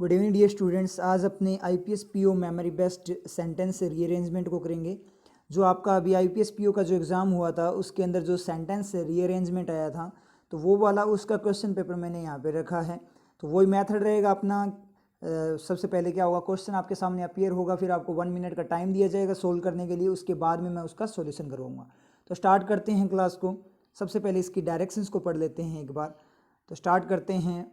Good evening dear students. आज अपने IPS PO memory based sentence rearrangement को करेंगे। जो आपका अभी आईपीएस पीओ का जो एग्ज़ाम हुआ था उसके अंदर जो सेंटेंस रीअरेंजमेंट आया था तो वो वाला उसका क्वेश्चन पेपर मैंने यहाँ पे रखा है। तो वही मेथड रहेगा अपना। सबसे पहले क्या होगा, क्वेश्चन आपके सामने अपीयर होगा, फिर आपको 1 मिनट का टाइम दिया जाएगा सोल्व करने के लिए। उसके बाद में मैं उसका सॉल्यूशन करवाऊँगा। तो स्टार्ट करते हैं क्लास को। सबसे पहले इसकी डायरेक्शंस को पढ़ लेते हैं एक बार। तो स्टार्ट करते हैं।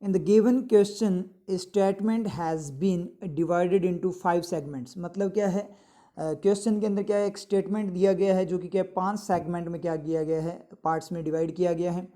In the given question, a statement has been divided into 5 segments। मतलब क्या है, क्वेश्चन के अंदर क्या है, एक स्टेटमेंट दिया गया है जो कि क्या 5 सेगमेंट में क्या किया गया है, पार्ट्स में डिवाइड किया गया है।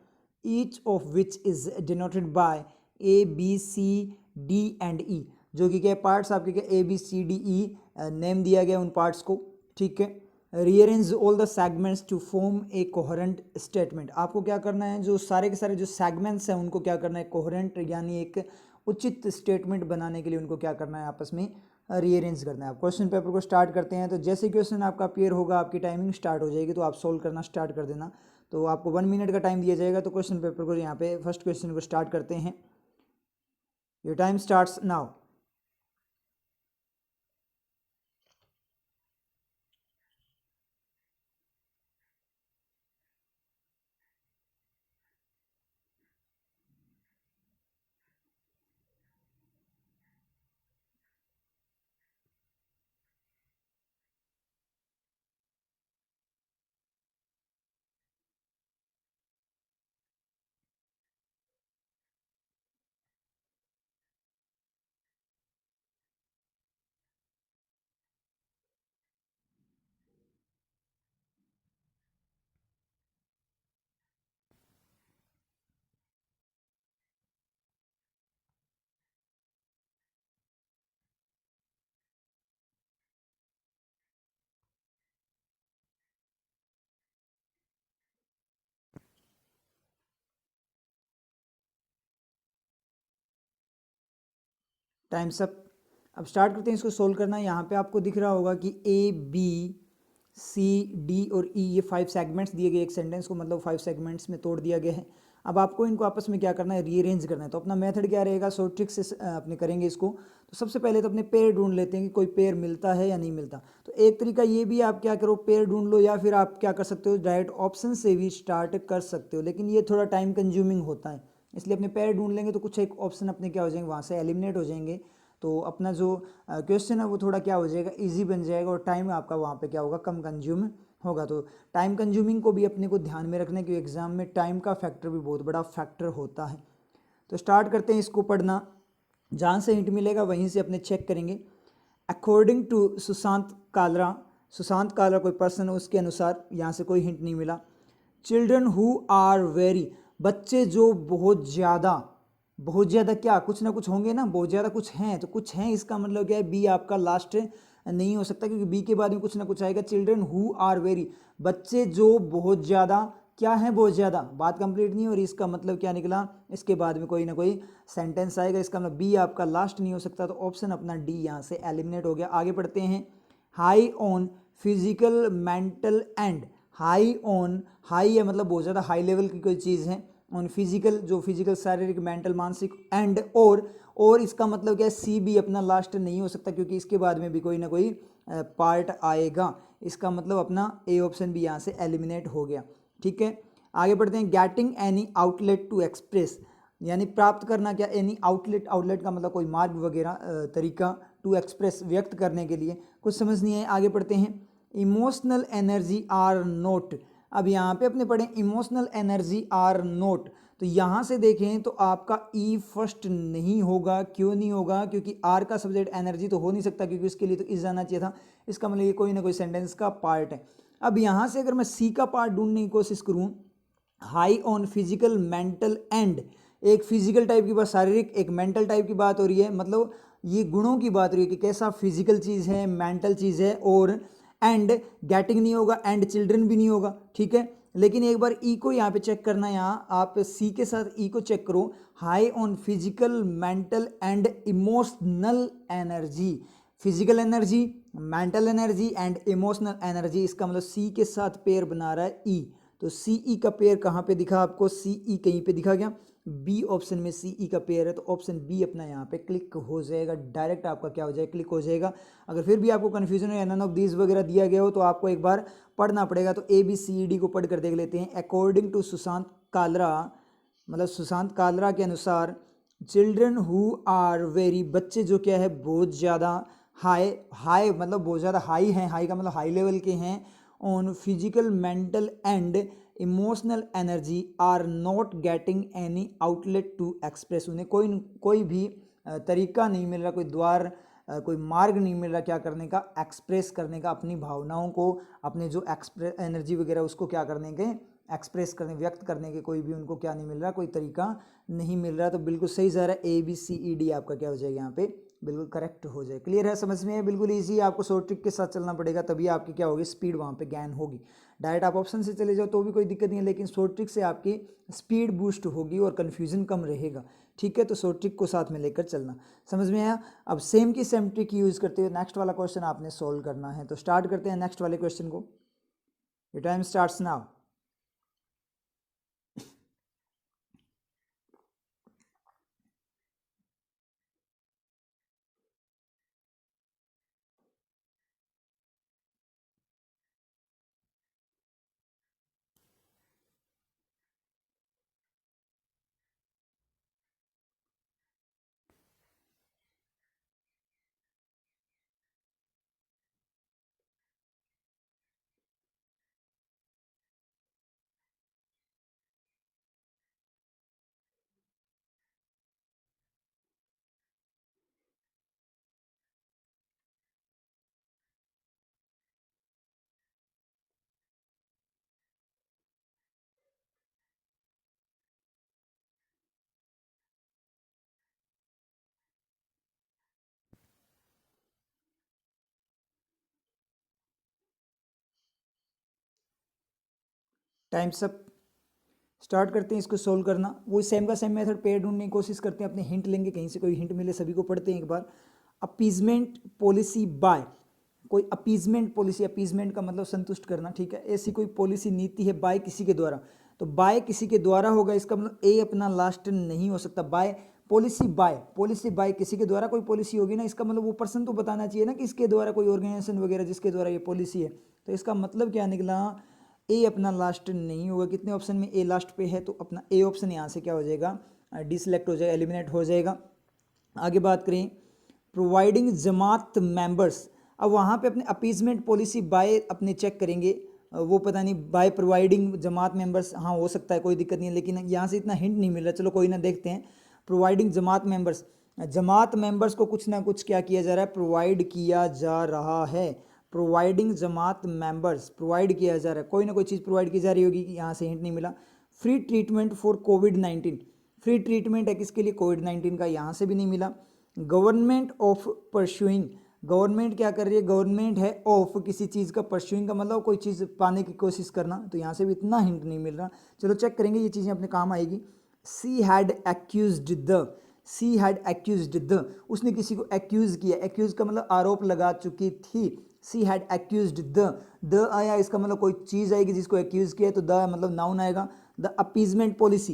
Each of which is denoted by A B C D and E. जो कि क्या पार्ट्स आपके क्या A B C D E name दिया गया उन पार्ट्स को। ठीक है। Rearrange all the segments to form a coherent statement. आपको क्या करना है, जो सारे के सारे जो सेगमेंट्स हैं उनको क्या करना है, कोहेरेंट यानी एक उचित स्टेटमेंट बनाने के लिए उनको क्या करना है, आपस में रीअरेंज करना है। आप क्वेश्चन पेपर को स्टार्ट करते हैं। तो जैसे क्वेश्चन आपका अपीयर होगा आपकी टाइमिंग स्टार्ट हो जाएगी, तो आप सोल्व करना स्टार्ट कर देना। तो आपको 1 मिनट का टाइम दिया जाएगा। तो क्वेश्चन पेपर को यहाँ पे फर्स्ट क्वेश्चन को स्टार्ट करते हैं। Your time starts now. Times up. अब स्टार्ट करते हैं इसको सोल्व करना। यहाँ पे आपको दिख रहा होगा कि ए बी सी डी और ई ये 5 सेगमेंट्स दिए गए एक सेंटेंस को, मतलब 5 सेगमेंट्स में तोड़ दिया गया है। अब आपको इनको आपस में क्या करना है, रीअरेंज करना है। तो अपना मेथड क्या रहेगा, शॉर्ट ट्रिक से अपने करेंगे इसको। तो सबसे पहले तो अपने पेयर ढूंढ लेते हैं कि कोई पेयर मिलता है या नहीं मिलता। तो एक तरीका ये भी, आप क्या करो, पेयर ढूंढ लो, या फिर आप क्या कर सकते हो, डायरेक्ट ऑप्शन से भी स्टार्ट कर सकते हो। लेकिन ये थोड़ा टाइम कंज्यूमिंग होता है, इसलिए अपने पेयर ढूंढ लेंगे तो कुछ एक ऑप्शन अपने क्या हो जाएंगे, वहाँ से एलिमिनेट हो जाएंगे। तो अपना जो क्वेश्चन है वो थोड़ा क्या हो जाएगा, इजी बन जाएगा, और टाइम आपका वहाँ पे क्या होगा, कम कंज्यूम होगा। तो टाइम कंज्यूमिंग को भी अपने को ध्यान में रखना है कि एग्ज़ाम में टाइम का फैक्टर भी बहुत बड़ा फैक्टर होता है। तो स्टार्ट करते हैं इसको पढ़ना। जहाँ से हिंट मिलेगा वहीं से अपने चेक करेंगे। अकॉर्डिंग टू सुशांत कालरा कोई पर्सन है, उसके अनुसार यहाँ से कोई हिंट नहीं मिला। चिल्ड्रन हु आर वेरी, बच्चे जो बहुत ज़्यादा क्या, कुछ ना कुछ होंगे ना, बहुत ज़्यादा कुछ हैं, तो कुछ हैं इसका मतलब क्या है, बी आपका लास्ट नहीं हो सकता, क्योंकि बी के बाद में कुछ ना कुछ आएगा। चिल्ड्रन हु आर वेरी, बच्चे जो बहुत ज़्यादा क्या है, बहुत ज़्यादा, बात कंप्लीट नहीं हो रही, इसका मतलब क्या निकला, इसके बाद में कोई ना कोई सेंटेंस आएगा, इसका मतलब बी आपका लास्ट नहीं हो सकता। तो ऑप्शन अपना डी यहाँ से एलिमिनेट हो गया। आगे पढ़ते हैं। High on physical mental and, high है मतलब बहुत ज़्यादा हाई लेवल की कोई चीज़ है। ऑन फिजिकल, जो फिजिकल शारीरिक, मेंटल मानसिक, एंड और इसका मतलब क्या है, सी भी अपना लास्ट नहीं हो सकता, क्योंकि इसके बाद में भी कोई ना कोई पार्ट आएगा। इसका मतलब अपना ए ऑप्शन भी यहाँ से एलिमिनेट हो गया। ठीक है। आगे बढ़ते हैं। Getting any outlet to express, यानी प्राप्त करना क्या, एनी आउटलेट का मतलब कोई मार्ग वगैरह, तरीका, टू एक्सप्रेस व्यक्त करने के लिए। कुछ समझ नहीं है, आगे पढ़ते हैं। इमोशनल एनर्जी आर नोट, अब यहाँ पे अपने पढ़ें इमोशनल एनर्जी आर नोट। तो यहाँ से देखें तो आपका ई फर्स्ट नहीं होगा। क्यों नहीं होगा, क्योंकि आर का सब्जेक्ट एनर्जी तो हो नहीं सकता, क्योंकि उसके लिए तो इस जाना चाहिए था। इसका मतलब ये कोई ना कोई सेंटेंस का पार्ट है। अब यहाँ से अगर मैं सी का पार्ट ढूंढने की कोशिश करूँ, high on physical mental and, एक फिजिकल टाइप की बात, शारीरिक, एक मेंटल टाइप की बात हो रही है, मतलब ये गुणों की बात हो रही है कि कैसा फिजिकल चीज़ है, मेंटल चीज़ है, और एंड गेटिंग नहीं होगा, एंड चिल्ड्रन भी नहीं होगा। ठीक है। लेकिन एक बार ई को यहाँ पे चेक करना, यहाँ आप सी के साथ ई को चेक करो। High on physical mental and emotional energy, physical energy, mental energy and emotional energy, इसका मतलब सी के साथ पेयर बना रहा है ई। तो सी ई का पेयर कहाँ पे दिखा आपको, सी ई कहीं पे दिखा गया। बी ऑप्शन में सी ई का पेयर है, तो ऑप्शन बी अपना यहाँ पे क्लिक हो जाएगा, डायरेक्ट आपका क्या हो जाएगा, क्लिक हो जाएगा। अगर फिर भी आपको कन्फ्यूजन है नन ऑफ दीज वगैरह दिया गया हो तो आपको एक बार पढ़ना पड़ेगा। तो ए बी सी डी को पढ़ कर देख लेते हैं। अकॉर्डिंग टू सुशांत कालरा, मतलब सुशांत कालरा के अनुसार चिल्ड्रन हु आर वेरी, बच्चे जो क्या है बहुत ज़्यादा हाई, हाई मतलब बहुत ज़्यादा हाई हैं, हाई का मतलब हाई लेवल के हैं, on physical mental and emotional energy are not getting any outlet to express, उन्हें कोई भी तरीका नहीं मिल रहा, कोई द्वार कोई मार्ग नहीं मिल रहा क्या करने का, एक्सप्रेस करने का, अपनी भावनाओं को, अपने जो एक्सप्रेस एनर्जी वगैरह उसको क्या करने के, एक्सप्रेस करने, व्यक्त करने के कोई भी उनको क्या नहीं मिल रहा, कोई तरीका नहीं मिल रहा। तो बिल्कुल सही जा रहा है, ए बी सी ई डी आपका क्या हो जाएगा यहाँ पे बिल्कुल करेक्ट हो जाए। क्लियर है, समझ में है, बिल्कुल ईजी। आपको शॉर्ट ट्रिक के साथ चलना पड़ेगा तभी आपकी क्या होगी, स्पीड वहाँ पे गेन होगी। डायरेक्ट आप ऑप्शन से चले जाओ तो भी कोई दिक्कत नहीं है, लेकिन शॉर्ट ट्रिक से आपकी स्पीड बूस्ट होगी और कन्फ्यूजन कम रहेगा। ठीक है, तो शॉर्ट ट्रिक को साथ में लेकर चलना। समझ में आया। अब सेम की सेम ट्रिक यूज करते हुए नेक्स्ट वाला क्वेश्चन आपने सोल्व करना है। तो स्टार्ट करते हैं नेक्स्ट वाले क्वेश्चन को। Your time starts now. Times up. Start करते हैं इसको सोल्व करना। वो सेम का सेम मेथड पेड़ ढूंढने की कोशिश करते हैं, अपने हिंट लेंगे, कहीं से कोई हिंट मिले, सभी को पढ़ते हैं एक बार। अपीजमेंट पॉलिसी बाय, कोई अपीजमेंट पॉलिसी, अपीजमेंट का मतलब संतुष्ट करना, ठीक है, ऐसी कोई पॉलिसी नीति है बाय किसी के द्वारा, तो बाय किसी के द्वारा होगा, इसका मतलब ए अपना लास्ट नहीं हो सकता। By policy, by policy, by किसी के द्वारा कोई पॉलिसी होगी ना, इसका मतलब वो पर्सन तो बताना चाहिए ना कि इसके द्वारा, कोई ऑर्गेनाइजेशन वगैरह जिसके द्वारा ये पॉलिसी है, तो इसका मतलब क्या निकला, ए अपना लास्ट नहीं होगा। कितने ऑप्शन में ए लास्ट पे है, तो अपना ए ऑप्शन यहाँ से क्या हो जाएगा, डिसलेक्ट हो जाएगा, एलिमिनेट हो जाएगा। आगे बात करें, प्रोवाइडिंग जमात मेंबर्स, अब वहाँ पे अपने अपीजमेंट पॉलिसी बाय अपने चेक करेंगे, वो पता नहीं बाय प्रोवाइडिंग जमात मेंबर्स, हाँ हो सकता है, कोई दिक्कत नहीं है, लेकिन यहाँ से इतना हिंट नहीं मिल रहा, चलो कोई ना, देखते हैं। प्रोवाइडिंग जमात मेंबर्स, जमात मेंबर्स को कुछ ना कुछ क्या किया जा रहा है, प्रोवाइड किया जा रहा है। प्रोवाइडिंग जमात मेंबर्स, प्रोवाइड किया जा रहा है, कोई ना कोई चीज़ प्रोवाइड की जा रही होगी, यहाँ से हिंट नहीं मिला। Free treatment for covid, free treatment है किसके लिए, कोविड-19 का, यहाँ से भी नहीं मिला। गवर्नमेंट ऑफ परस्यूइंग, गवर्नमेंट क्या कर रही है, गवर्नमेंट है ऑफ किसी चीज़ का, परस्यूइंग का मतलब कोई चीज़ पाने की कोशिश करना, तो यहाँ से भी इतना हिंट नहीं मिल रहा। चलो चेक करेंगे, ये चीज़ें अपने काम आएगी। She had accused the, she had accused the, उसने किसी को एक्यूज किया, एक्यूज का मतलब आरोप लगा चुकी थी। सी हैड एक्यूज्ड द आया, इसका मतलब कोई चीज़ आएगी जिसको एक्यूज किया है, तो द मतलब नाउन आएगा। द अपीजमेंट पॉलिसी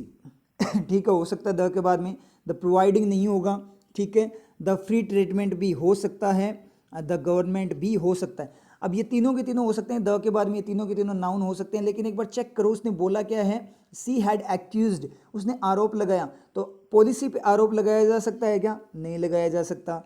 ठीक है, हो सकता है द के बाद में द प्रोवाइडिंग नहीं होगा, ठीक है। द फ्री ट्रीटमेंट भी हो सकता है, द गवर्नमेंट भी हो सकता है। अब ये तीनों के तीनों हो सकते हैं, द के बाद में ये तीनों के तीनों नाउन हो सकते हैं, लेकिन एक बार चेक करो उसने बोला क्या है, सी हैड एक्यूज्ड, उसने आरोप लगाया, तो पॉलिसी पे आरोप लगाया जा सकता है क्या, नहीं लगाया जा सकता।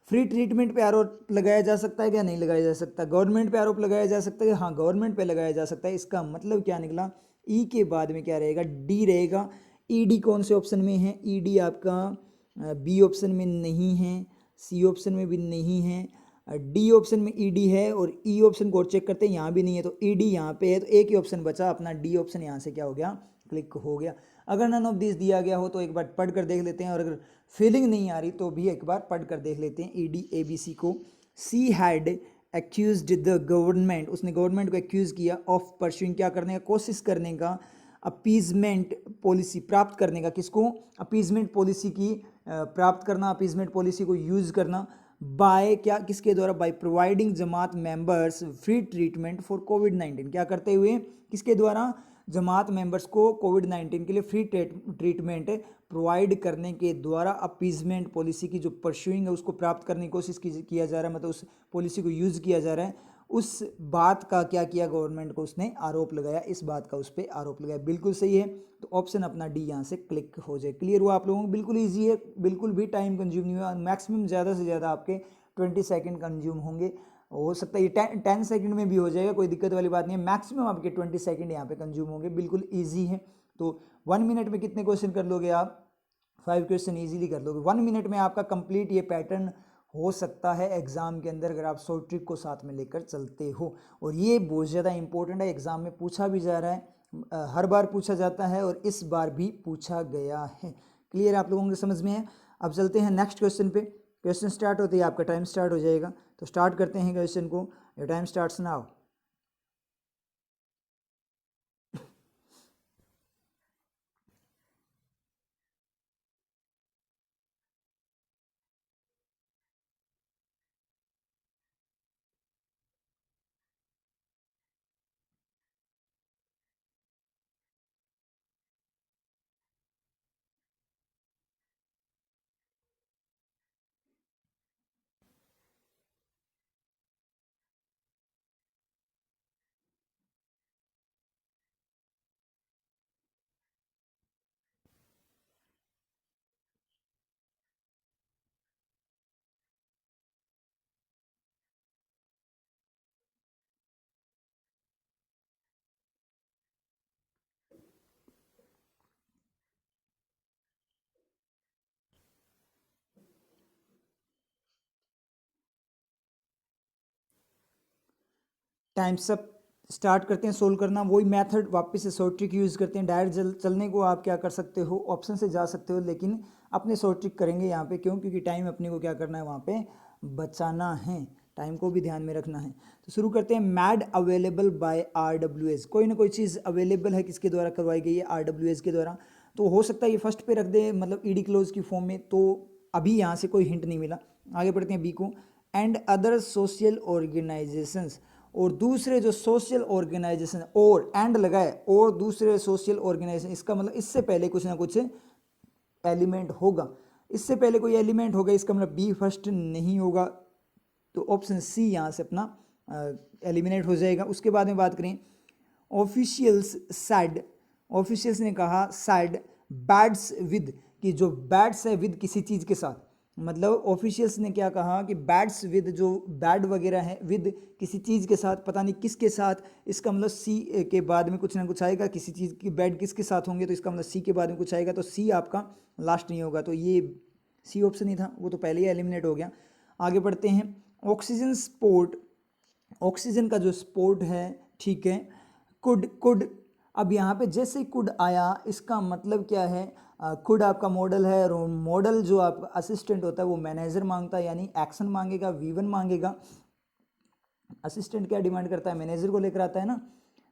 फ्री ट्रीटमेंट पे आरोप लगाया जा सकता है क्या, नहीं लगाया जा सकता। गवर्नमेंट पे आरोप लगाया जा सकता है, हाँ गवर्नमेंट पे लगाया जा सकता है। इसका मतलब क्या निकला, ई के बाद में क्या रहेगा, डी रहेगा। ईडी कौन से ऑप्शन में है, ईडी आपका बी ऑप्शन में नहीं है, सी ऑप्शन में भी नहीं है, डी ऑप्शन में ईडी है, और ई ऑप्शन को और चेक करते हैं, यहाँ भी नहीं है, तो ईडी यहाँ पे है, तो एक ही ऑप्शन बचा अपना, डी ऑप्शन यहाँ से क्या हो गया, क्लिक हो गया। अगर नन ऑफ दिस दिया गया हो तो एक बार पढ़ कर देख लेते हैं, और अगर फीलिंग नहीं आ रही तो भी एक बार पढ़ कर देख लेते हैं ईडी एबीसी को। She had accused the government, उसने गवर्नमेंट को एक्यूज किया ऑफ परस्यूइंग, क्या करने का, कोशिश करने का, अपीजमेंट पॉलिसी, प्राप्त करने का, किसको, अपीजमेंट पॉलिसी की प्राप्त करना, अपीजमेंट पॉलिसी को यूज करना, बाय क्या, किसके द्वारा, by providing Jamaat members free treatment for कोविड-19, क्या करते हुए, किसके द्वारा, जमात मेंबर्स को कोविड-19 के लिए फ्री ट्रीटमेंट प्रोवाइड करने के द्वारा अपीजमेंट पॉलिसी की जो परस्यूइंग है उसको प्राप्त करने की कोशिश किया जा रहा है, मतलब उस पॉलिसी को यूज़ किया जा रहा है, उस बात का क्या किया गवर्नमेंट को उसने आरोप लगाया, इस बात का उस पर आरोप लगाया। बिल्कुल सही है, तो ऑप्शन अपना डी यहाँ से क्लिक हो जाए। क्लियर हुआ आप लोगों को? बिल्कुल ईजी है, बिल्कुल भी टाइम कंज्यूम नहीं हुआ, मैक्सिमम ज़्यादा से ज़्यादा आपके 20 सेकेंड कंज्यूम होंगे, हो सकता है ये 10 सेकंड में भी हो जाएगा, कोई दिक्कत वाली बात नहीं है। मैक्सिमम आपके 20 सेकंड यहाँ पे कंज्यूम होंगे, बिल्कुल इजी है। तो 1 मिनट में कितने क्वेश्चन कर लोगे आप? 5 क्वेश्चन इजीली कर लोगे। 1 मिनट में आपका कंप्लीट ये पैटर्न हो सकता है एग्जाम के अंदर, अगर आप शॉर्ट ट्रिक को साथ में लेकर चलते हो। और ये बहुत ज़्यादा इंपॉर्टेंट है, एग्जाम में पूछा भी जा रहा है, हर बार पूछा जाता है और इस बार भी पूछा गया है। क्लियर आप लोगों के समझ में है? अब चलते हैं नेक्स्ट क्वेश्चन पे। क्वेश्चन स्टार्ट होते ही आपका टाइम स्टार्ट हो जाएगा, तो स्टार्ट करते हैं क्वेश्चन को। Your time starts now. Times up. Start करते हैं सोल्व करना। वही मेथड वापस से शॉर्ट ट्रिक यूज़ करते हैं। डायरेक्ट चलने को आप क्या कर सकते हो, ऑप्शन से जा सकते हो, लेकिन अपने शॉर्ट ट्रिक करेंगे यहाँ पे। क्यों? क्योंकि टाइम अपने को क्या करना है, वहाँ पे बचाना है, टाइम को भी ध्यान में रखना है। तो शुरू करते हैं। मैड अवेलेबल बाय RWS, कोई ना कोई चीज़ अवेलेबल है, किसके द्वारा करवाई गई है? RWS के द्वारा। तो हो सकता है ये फर्स्ट पे रख दे, मतलब ईडी क्लोज की फॉर्म में, तो अभी यहाँ से कोई हिंट नहीं मिला। आगे बढ़ते हैं बी को। एंड अदर सोशल ऑर्गेनाइजेशंस, और दूसरे जो सोशल ऑर्गेनाइजेशन, और एंड लगाए, और दूसरे सोशल ऑर्गेनाइजेशन, इसका मतलब इससे पहले कुछ ना कुछ एलिमेंट होगा, इससे पहले कोई एलिमेंट होगा, इसका मतलब बी फर्स्ट नहीं होगा, तो ऑप्शन सी यहाँ से अपना एलिमिनेट हो जाएगा। उसके बाद में बात करें, ऑफिशियल्स सैड, ऑफिशियल्स ने कहा सैड बैड्स विद, कि जो बैड्स है विद किसी चीज़ के साथ, मतलब ऑफिशियल्स ने क्या कहा कि बैड्स विद, जो बैड वगैरह है विद किसी चीज़ के साथ, पता नहीं किसके साथ, इसका मतलब सी के बाद में कुछ ना कुछ आएगा, किसी चीज़ की बैड किसके साथ होंगे, तो इसका मतलब सी के बाद में कुछ आएगा, तो सी आपका लास्ट नहीं होगा, तो ये सी ऑप्शन ही था, वो तो पहले ही एलिमिनेट हो गया। आगे बढ़ते हैं। ऑक्सीजन स्पोर्ट, ऑक्सीजन का जो स्पोर्ट है, ठीक है, कुड। अब यहाँ पे जैसे ही कुड आया, इसका मतलब क्या है? कुड आपका मॉडल है, और मॉडल जो आप असिस्टेंट होता है वो मैनेजर मांगता है, यानी एक्शन मांगेगा, V1 मांगेगा। असिस्टेंट क्या डिमांड करता है? मैनेजर को लेकर आता है ना,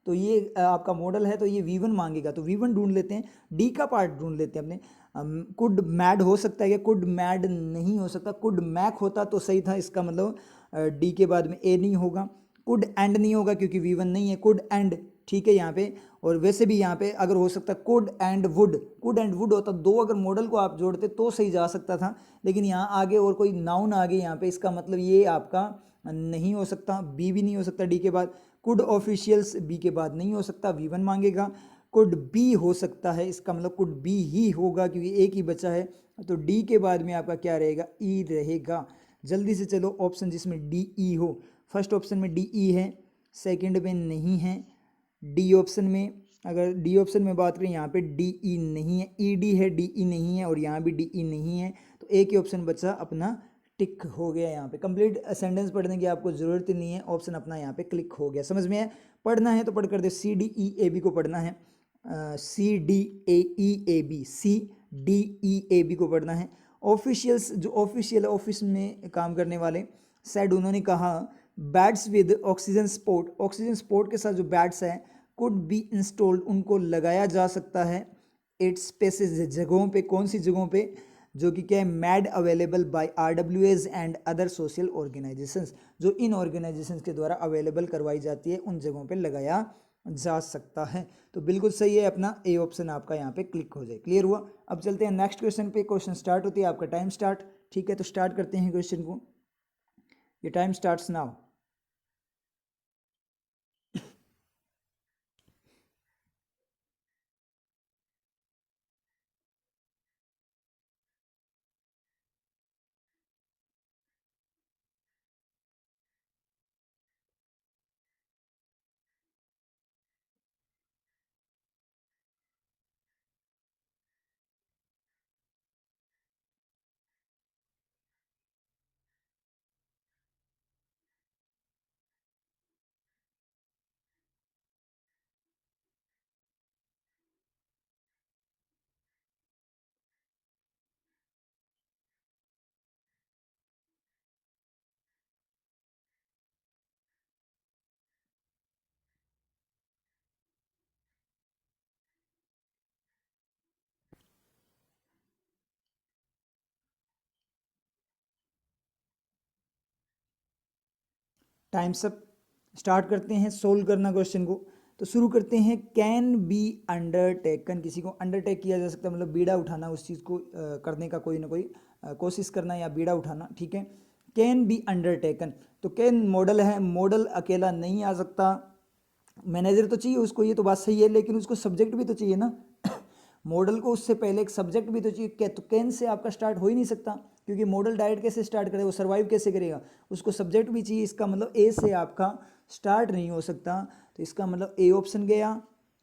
तो ये आपका मॉडल है, तो ये V1 मांगेगा, तो V1 ढूंढ लेते हैं। डी का पार्ट ढूंढ लेते हैं अपने। कुड मैड हो सकता है क्या? कुड मैड नहीं हो सकता, कुड मैक होता तो सही था, इसका मतलब डी के बाद में ए नहीं होगा। कुड एंड नहीं होगा क्योंकि V1 नहीं है, कुड एंड, ठीक है यहाँ पे। और वैसे भी यहाँ पे अगर हो सकता could and would, could and would होता, दो अगर मॉडल को आप जोड़ते तो सही जा सकता था, लेकिन यहाँ आगे और कोई नाउन आगे यहाँ पे, इसका मतलब ये आपका नहीं हो सकता, बी भी नहीं हो सकता डी के बाद। कुड ऑफिशियल्स बी के बाद नहीं हो सकता, V1 मांगेगा। कुड बी हो सकता है, इसका मतलब कुड बी ही होगा क्योंकि एक ही बचा है, तो डी के बाद में आपका क्या रहेगा? ई रहेगा। जल्दी से चलो, ऑप्शन जिसमें डी ई हो। फर्स्ट ऑप्शन में डी ई है, सेकंड में नहीं है। डी ऑप्शन में, अगर डी ऑप्शन में बात करें, यहाँ पे डी ई नहीं है, ई डी है, डी ई नहीं है, और यहाँ भी डी ई नहीं है, तो एक ही ऑप्शन बचा अपना टिक हो गया। यहाँ पे कंप्लीट सेंटेंस पढ़ने की आपको ज़रूरत ही नहीं है, ऑप्शन अपना यहाँ पे क्लिक हो गया। समझ में है? पढ़ना है तो पढ़ कर दे। CDEAB को पढ़ना है, CDAEAB, CDEAB को पढ़ना है। ऑफिशियल्स, जो ऑफिशियल ऑफिस में काम करने वाले, सैड, उन्होंने कहा beds with oxygen support, oxygen support के साथ जो बैड्स हैं, कुड बी इंस्टॉल्ड, उनको लगाया जा सकता है। इट्स स्पेसिस, जगहों पे, कौन सी जगहों पे? जो कि क्या है? Mad available by RWS and other social organisations, जो इन ऑर्गेनाइजेशंस के द्वारा अवेलेबल करवाई जाती है, उन जगहों पे लगाया जा सकता है। तो बिल्कुल सही है, अपना ए ऑप्शन आपका यहाँ पे क्लिक हो जाए। क्लियर हुआ? अब चलते हैं नेक्स्ट क्वेश्चन पे। क्वेश्चन स्टार्ट होती है आपका टाइम स्टार्ट। ठीक है, तो स्टार्ट करते हैं क्वेश्चन को। ये time starts now. Times up. Start करते हैं सोल्व करना क्वेश्चन को। तो शुरू करते हैं। कैन बी अंडरटेकन, किसी को अंडरटेक किया जा सकता है, मतलब बीड़ा उठाना, उस चीज़ को करने का कोई ना कोई कोशिश करना या बीड़ा उठाना। ठीक है, कैन बी अंडरटेकन। तो कैन मॉडल है, मॉडल अकेला नहीं आ सकता, मैनेजर तो चाहिए उसको, ये तो बात सही है, लेकिन उसको सब्जेक्ट भी तो चाहिए ना। मॉडल को उससे पहले एक सब्जेक्ट भी तो चाहिए। तो कैन से आपका स्टार्ट हो ही नहीं सकता, क्योंकि मॉडल डाइट कैसे स्टार्ट करेगा, वो सर्वाइव कैसे करेगा, उसको सब्जेक्ट भी चाहिए। इसका मतलब ए से आपका स्टार्ट नहीं हो सकता। तो इसका मतलब ए ऑप्शन गया,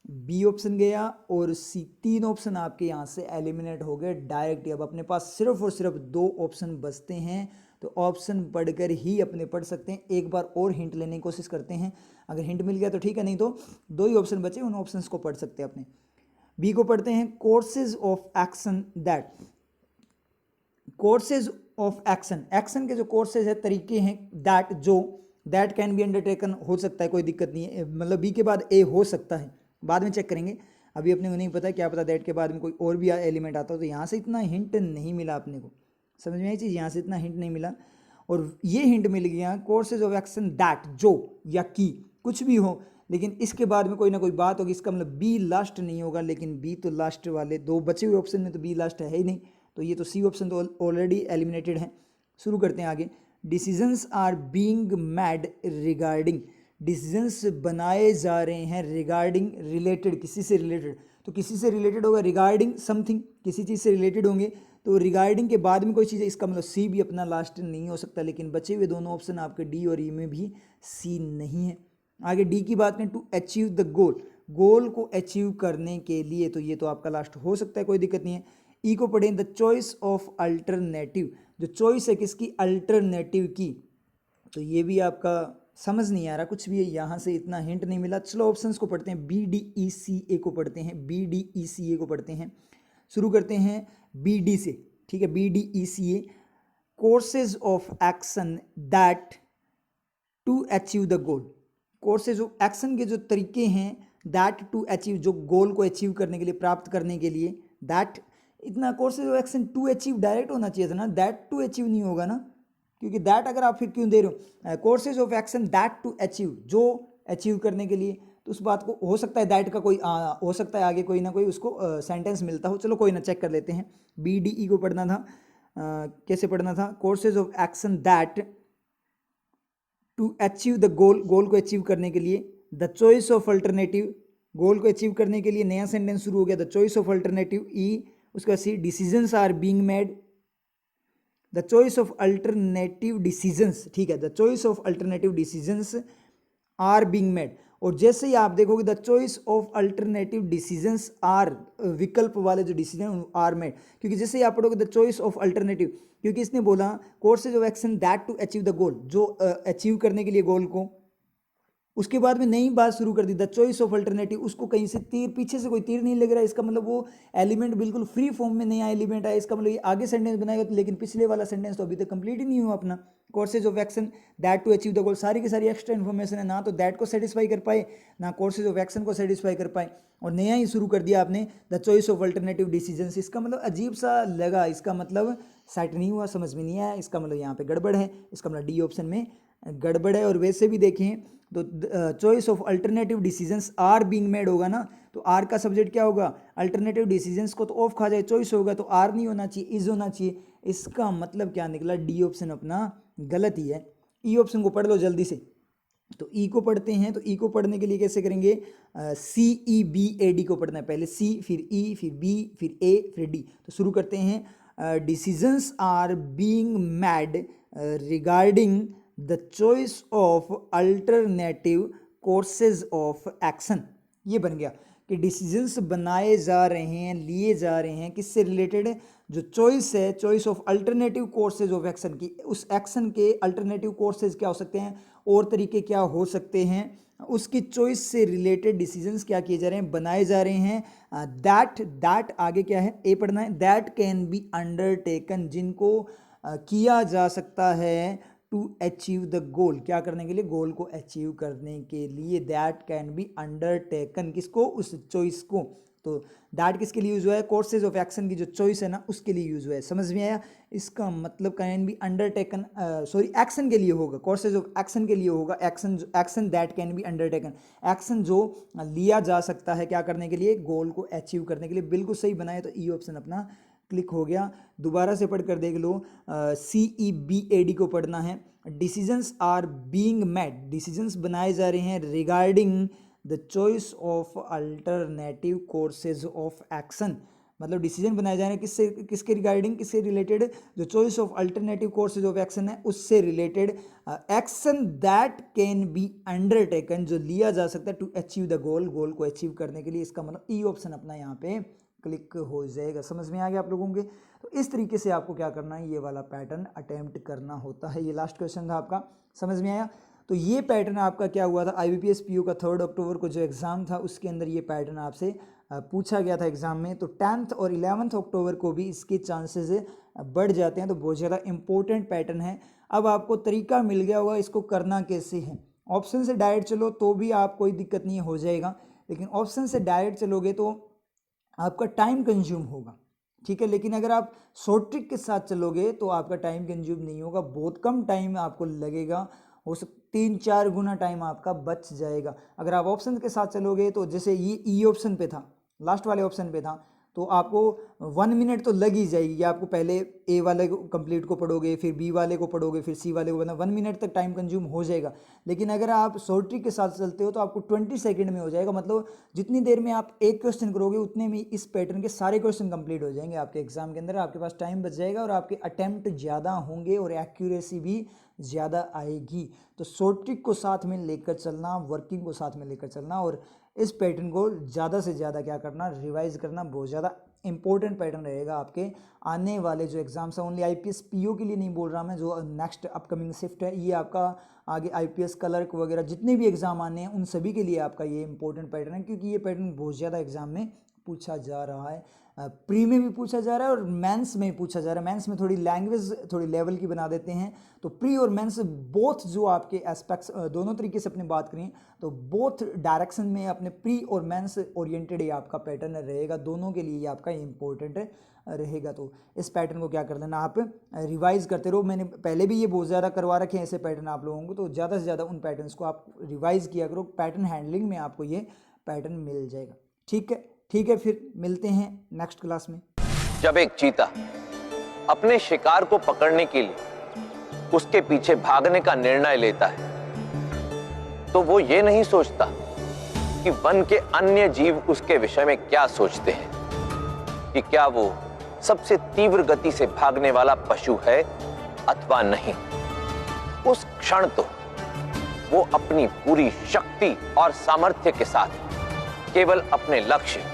बी ऑप्शन गया और सी। तीन ऑप्शन आपके यहाँ से एलिमिनेट हो गए डायरेक्ट। अब अपने पास सिर्फ और सिर्फ दो ऑप्शन बचते हैं। तो ऑप्शन पढ़कर ही अपने पढ़ सकते हैं। एक बार और हिंट लेने की कोशिश करते हैं, अगर हिंट मिल गया तो ठीक है, नहीं तो दो ही ऑप्शन बचे, उन ऑप्शंस को पढ़ सकते हैं अपने। बी को पढ़ते हैं। Courses of action that, courses of action, action के जो कोर्सेज है, तरीके हैं, दैट जो, दैट कैन बी अंडरटेकन हो सकता है, कोई दिक्कत नहीं है, मतलब बी के बाद ए हो सकता है, बाद में चेक करेंगे, अभी अपने को नहीं पता, क्या पता दैट के बाद में कोई और भी एलिमेंट आता हो। तो यहाँ से इतना हिंट नहीं मिला अपने को, समझ में आई चीज़, यहाँ से इतना हिंट नहीं मिला। और ये हिंट मिल गया कोर्सेज ऑफ एक्शन दैट, जो या की, कुछ भी हो, लेकिन इसके बाद में कोई ना कोई बात होगी। इसका मतलब बी लास्ट नहीं होगा, लेकिन बी तो लास्ट वाले दो बचे हुए ऑप्शन में तो बी लास्ट है ही नहीं। तो ये तो सी ऑप्शन तो ऑलरेडी एलिमिनेटेड है। शुरू करते हैं आगे। Decisions are being made regarding, decisions बनाए जा रहे हैं रिगार्डिंग, रिलेटेड, किसी से रिलेटेड। तो किसी से रिलेटेड होगा, रिगार्डिंग समथिंग, किसी चीज़ से रिलेटेड होंगे। तो रिगार्डिंग के बाद में कोई चीज़ है, इसका मतलब सी भी अपना लास्ट नहीं हो सकता। लेकिन बचे हुए दोनों ऑप्शन आपके डी और ई में भी सी नहीं है। आगे डी की बात करें, to achieve the goal, goal को अचीव करने के लिए, तो ये तो आपका लास्ट हो सकता है, कोई दिक्कत नहीं है। ई को पढ़ें, द चॉइस ऑफ अल्टरनेटिव, जो चॉइस है किसकी, अल्टरनेटिव की। तो ये भी आपका समझ नहीं आ रहा कुछ भी है, यहाँ से इतना हिंट नहीं मिला। चलो ऑप्शंस को पढ़ते हैं। बी डी ई सी ए को पढ़ते हैं, बी डी ई सी ए को पढ़ते हैं। शुरू करते हैं बी डी से। ठीक है, B D E C A, courses of action that to achieve the goal, courses of action के जो तरीके हैं, दैट टू अचीव, जो गोल को अचीव करने के लिए, प्राप्त करने के लिए, दैट, इतना courses of action to achieve direct होना चाहिए था ना, दैट टू अचीव नहीं होगा ना, क्योंकि दैट अगर आप फिर क्यों दे रहे हो, courses of action that to achieve, जो अचीव करने के लिए। तो उस बात को हो सकता है दैट का कोई हो सकता है आगे कोई ना कोई उसको सेंटेंस मिलता हो। चलो कोई ना, चेक कर लेते हैं। बी डी ई को पढ़ना था, कैसे पढ़ना था, courses of action that to achieve the goal, goal को अचीव करने के लिए, the choice of alternative, goal को अचीव करने के लिए नया सेंटेंस शुरू हो गया, the choice of alternative, E, उसका C, decisions are being made, the choice of alternative decisions, ठीक है, the choice of alternative decisions are being made. और जैसे ही आप देखोगे the choice of alternative decisions are, विकल्प वाले जो डिसीजन आर मेड, क्योंकि जैसे ही आप पढ़ोगे द चॉइस ऑफ अल्टरनेटिव, क्योंकि इसने बोला courses of action that to achieve the goal, जो अचीव करने के लिए गोल को, उसके बाद में नई बात शुरू कर दी, द चॉइस ऑफ अल्टरनेटिव, उसको कहीं से तीर, पीछे से कोई तीर नहीं लग रहा है, इसका मतलब वो एलिमेंट बिल्कुल फ्री फॉर्म में नया एलिमेंट है। इसका मतलब ये आगे सेंटेंस बनाएगा तो, लेकिन पिछले वाला सेंटेंस तो अभी तक कंप्लीट ही नहीं हुआ अपना। Courses of action that to achieve the goal, सारी की सारी एक्स्ट्रा इन्फॉर्मेशन है, ना तो दैट को सेटिस्फाई कर पाए, ना कोर्सेज ऑफ एक्शन को सेटिस्फाई कर पाए, और नया ही शुरू कर दिया आपने, the choice of alternative decisions. इसका मतलब अजीब सा लगा, इसका मतलब सेट नहीं हुआ, समझ में नहीं आया, इसका मतलब यहाँ पे गड़बड़ है, इसका मतलब डी ऑप्शन में गड़बड़ है। और वैसे भी देखें तो choice of alternative decisions are being made होगा ना, तो आर का सब्जेक्ट क्या होगा, अल्टरनेटिव डिसीजंस को तो ऑफ खा जाए, चॉइस होगा तो आर नहीं होना चाहिए, इज होना चाहिए। इसका मतलब क्या निकला, डी ऑप्शन अपना गलत ही है। ई ऑप्शन को पढ़ लो जल्दी से। तो ई को पढ़ते हैं, तो ई को पढ़ने के लिए कैसे करेंगे, सी ई बी ए डी को पढ़ना है, पहले सी फिर ई फिर बी फिर ए फिर डी। तो शुरू करते हैं। Decisions are being made regarding the choice of alternative courses of action. ये बन गया कि डिसीजंस बनाए जा रहे हैं, लिए जा रहे हैं, किससे रिलेटेड, जो चॉइस है, choice of alternative courses of action की, उस एक्शन के अल्टरनेटिव कोर्सेज क्या हो सकते हैं और तरीके क्या हो सकते हैं, उसकी चॉइस से रिलेटेड डिसीजंस क्या किए जा रहे हैं, बनाए जा रहे हैं। दैट आगे क्या है, ए पढ़ना है, दैट कैन बी अंडरटेकन, जिनको किया जा सकता है, टू अचीव द गोल, क्या करने के लिए, गोल को अचीव करने के लिए, दैट कैन बी अंडरटेकन, किसको, उस चॉइस को। तो दैट किसके लिए यूज हुआ है, कोर्सेज ऑफ एक्शन की जो चॉइस है ना उसके लिए यूज हुआ है, समझ में आया। इसका मतलब can be undertaken, sorry action के लिए होगा, कोर्सेज ऑफ एक्शन के लिए होगा, action that can be undertaken, action जो लिया जा सकता है क्या करने के लिए, गोल को अचीव करने के लिए। बिल्कुल सही बनाए, तो ई ऑप्शन अपना क्लिक हो गया। दोबारा से पढ़ कर देख लो, सी ई बी ए डी को पढ़ना है। Decisions are being made, decisions बनाए जा रहे हैं, regarding the choice of alternative courses of action, मतलब डिसीजन बनाए जा रहे हैं किससे, किसके रिगार्डिंग, किससे रिलेटेड, जो choice of alternative courses of action है उससे related. Action that can be undertaken, जो लिया जा सकता है, to achieve the goal, goal को अचीव करने के लिए। इसका मतलब ई ऑप्शन अपना यहाँ पे क्लिक हो जाएगा। समझ में आ गया आप लोगों के। तो इस तरीके से आपको क्या करना है, ये वाला पैटर्न अटेम्प्ट करना होता है। ये लास्ट क्वेश्चन था आपका, समझ में आया। तो ये पैटर्न आपका क्या हुआ था, IBPS PO का 3 अक्टूबर को जो एग्ज़ाम था उसके अंदर ये पैटर्न आपसे पूछा गया था एग्ज़ाम में। तो 10th और 11th अक्टूबर को भी इसके चांसेस बढ़ जाते हैं, तो बहुत ज़्यादा इंपॉर्टेंट पैटर्न है। अब आपको तरीका मिल गया होगा इसको करना कैसे है। ऑप्शन से डायरेक्ट चलो तो भी आप कोई दिक्कत नहीं हो जाएगा, लेकिन ऑप्शन से डायरेक्ट चलोगे तो आपका टाइम कंज्यूम होगा, ठीक है। लेकिन अगर आप शॉर्ट ट्रिक के साथ चलोगे तो आपका टाइम कंज्यूम नहीं होगा, बहुत कम टाइम आपको लगेगा, हो सकता 3-4 गुना टाइम आपका बच जाएगा। अगर आप ऑप्शन के साथ चलोगे तो जैसे ये ई ऑप्शन पे था, लास्ट वाले ऑप्शन पे था, तो आपको 1 मिनट तो लग ही जाएगी। आपको पहले ए वाले को कंप्लीट को पढ़ोगे, फिर बी वाले को पढ़ोगे, फिर सी वाले को, मतलब 1 मिनट तक टाइम कंज्यूम हो जाएगा। लेकिन अगर आप शॉर्ट ट्रिक के साथ चलते हो तो आपको 20 सेकंड में हो जाएगा, मतलब जितनी देर में आप एक क्वेश्चन करोगे उतने में इस पैटर्न के सारे क्वेश्चन कंप्लीट हो जाएंगे आपके एग्जाम के अंदर। आपके पास टाइम बच जाएगा और आपके अटैम्प्ट ज़्यादा होंगे और एक्यूरेसी भी ज़्यादा आएगी। तो शॉर्ट ट्रिक को साथ में लेकर चलना, वर्किंग को साथ में लेकर चलना, और इस पैटर्न को ज़्यादा से ज़्यादा क्या करना, रिवाइज करना। बहुत ज़्यादा इंपॉर्टेंट पैटर्न रहेगा आपके आने वाले जो एग्जाम्स हैं। ओनली IPS PO के लिए नहीं बोल रहा मैं, जो नेक्स्ट अपकमिंग शिफ्ट है, ये आपका आगे IPS क्लर्क वगैरह जितने भी एग्जाम आने हैं उन सभी के लिए आपका ये इंपॉर्टेंट पैटर्न है, क्योंकि ये पैटर्न बहुत ज़्यादा एग्जाम में पूछा जा रहा है। प्री में भी पूछा जा रहा है और मेंस में भी पूछा जा रहा है। मेंस में थोड़ी लैंग्वेज थोड़ी लेवल की बना देते हैं, तो प्री और मेंस बोथ जो आपके एस्पेक्ट्स दोनों तरीके से अपनी बात करें तो बोथ डायरेक्शन में अपने प्री और मेंस ओरिएंटेड ये आपका पैटर्न रहेगा, दोनों के लिए ये आपका इंपॉर्टेंट रहेगा। तो इस पैटर्न को क्या कर देना, आप रिवाइज करते रहो। मैंने पहले भी ये बहुत ज़्यादा करवा रखे हैं ऐसे पैटर्न आप लोगों को, तो ज़्यादा से ज़्यादा उन पैटर्न्स को आप रिवाइज किया करो। पैटर्न हैंडलिंग में आपको ये पैटर्न मिल जाएगा, ठीक है। ठीक है, फिर मिलते हैं नेक्स्ट क्लास में। जब एक चीता अपने शिकार को पकड़ने के लिए उसके पीछे भागने का निर्णय लेता है, तो वो ये नहीं सोचता कि वन के अन्य जीव उसके विषय में क्या सोचते हैं, कि क्या वो सबसे तीव्र गति से भागने वाला पशु है अथवा नहीं। उस क्षण तो वो अपनी पूरी शक्ति और सामर्थ्य के साथ केवल अपने लक्ष्य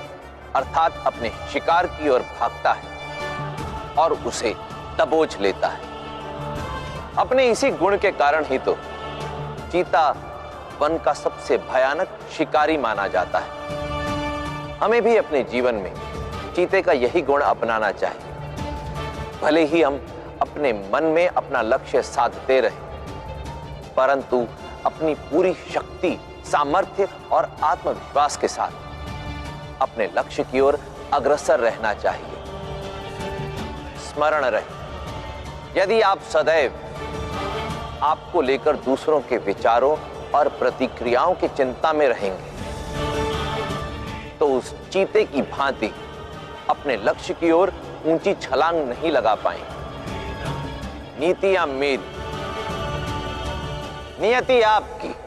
अर्थात अपने शिकार की ओर भागता है और उसे दबोच लेता है। अपने इसी गुण के कारण ही तो चीता वन का सबसे भयानक शिकारी माना जाता है। हमें भी अपने जीवन में चीते का यही गुण अपनाना चाहिए। भले ही हम अपने मन में अपना लक्ष्य साधते रहे, परंतु अपनी पूरी शक्ति, सामर्थ्य और आत्मविश्वास के साथ अपने लक्ष्य की ओर अग्रसर रहना चाहिए। स्मरण रहे, यदि आप सदैव आपको लेकर दूसरों के विचारों और प्रतिक्रियाओं की चिंता में रहेंगे तो उस चीते की भांति अपने लक्ष्य की ओर ऊंची छलांग नहीं लगा पाएंगे। नीतियां मेरी, नियति आपकी।